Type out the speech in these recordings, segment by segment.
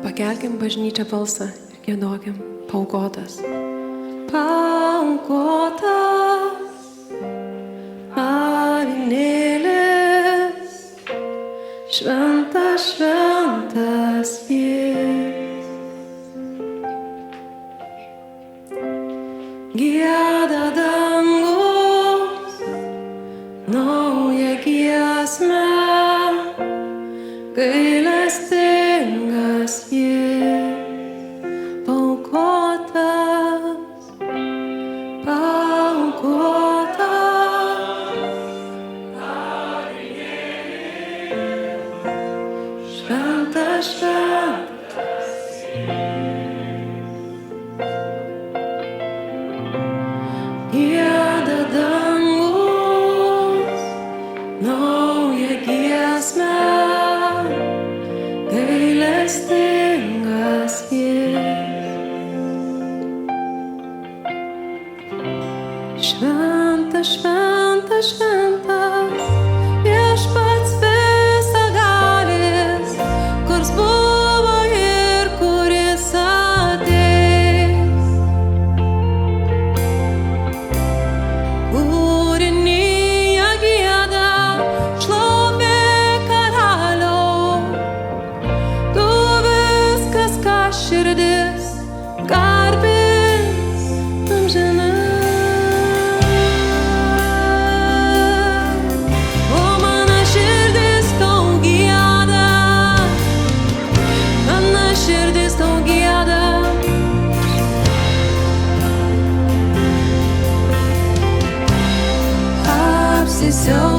Pakelkim bažnyčią balsą ir giedokim paaukotas. Paaukotas avinėlis, šventas, šventas jis. Gieda dangus naują giesmę, gailestingas jis, paaukotas, paaukotas, šventas, šventas gieda dangus naują giesmę, gailestingas jis. Šventas, šventas, šventas, viešpats visagalis, kurs buvo ir kuris ateis. Kūrinyje gieda šlovė karaliau, tu viskas, ką širdis garbins amžinai. O mano širdis tau gieda, mano širdis tau gieda.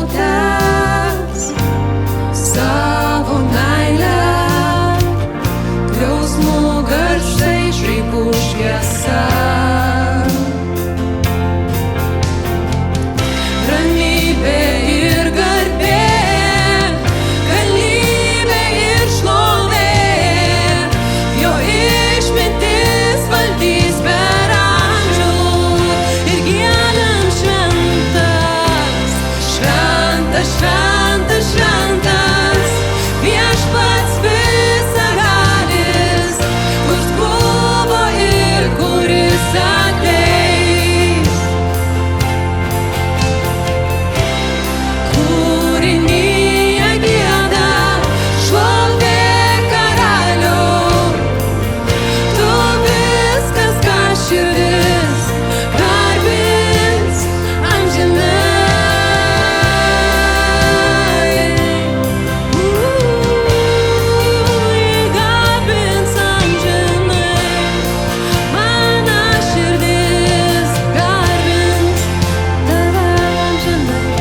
Apsisiautęs savo meilę, jausmų garsai, žaibų šviesa. Ramybė ir garbė, galybė ir šlovė, jo išmintis valdys per amžius. Ir giedam šventas, šventas, šventas, šventas, viešpats visagalis, kurs buvo ir kuris ateis. Kūrinyje gieda šlovė karaliau, tu viskas, ką širdis garbins amžinai. Garbins amžinai, mano širdis garbins tave amžinai.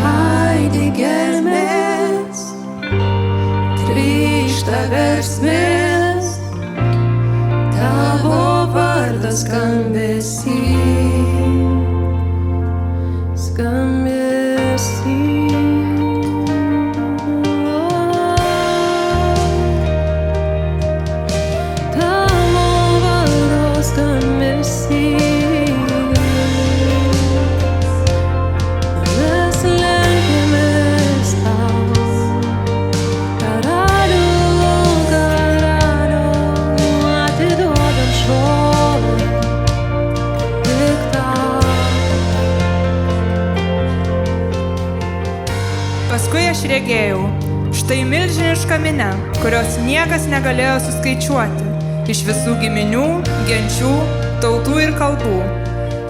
Aidi gelmės, trykšta versmės, tavo vardas skambesy, skambesy. Tavo vardas skambesy. Mes lenkiamės tau, karalių, karalių, atiduodam šlovę tik tau. Paskui aš regėjau, štai milžiniška minia, kurios niekas negalėjo suskaičiuoti, iš visų giminių, genčių, tautų ir kalbų.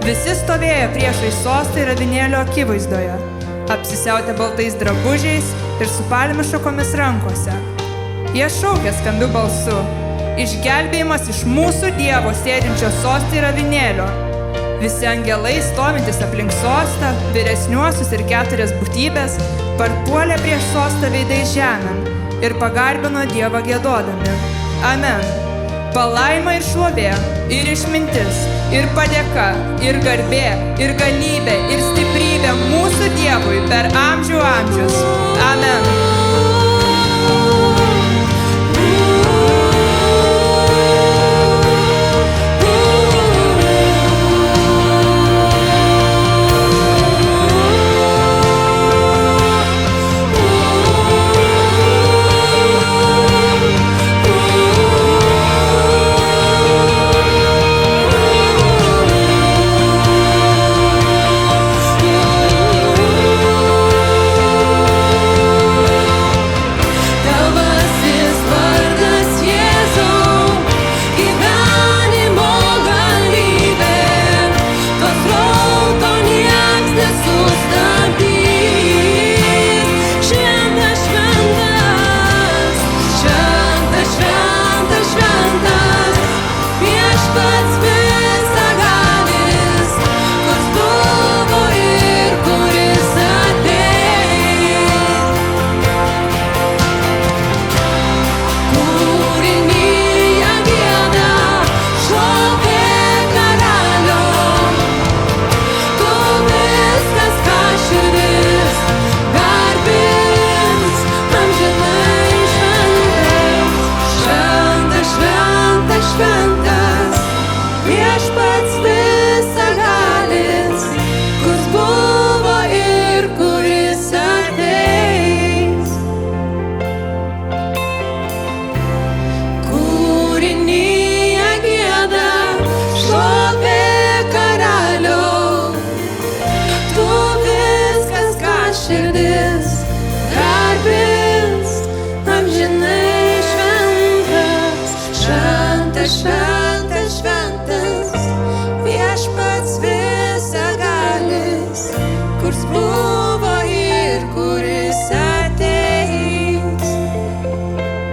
Visi stovėjo priešais sostą ir avinėlio akivaizdoje, apsisiautę baltais drabužiais ir su palmių šakomis rankose. Jie šaukė skambiu balsu: išgelbėjimas iš mūsų Dievo sėdinčio soste ir avinėlio. Visi angelai stovintys aplink sostą, vyresniuosius ir 4 būtybės, parpuolė prieš sostą veidais žemėn ir pagarbino Dievą giedodami: Amen. Palaima ir šlovė, ir išmintis, ir padėka, ir garbė, ir galybė, ir stiprybė mūsų Dievui per amžių amžius. Amen.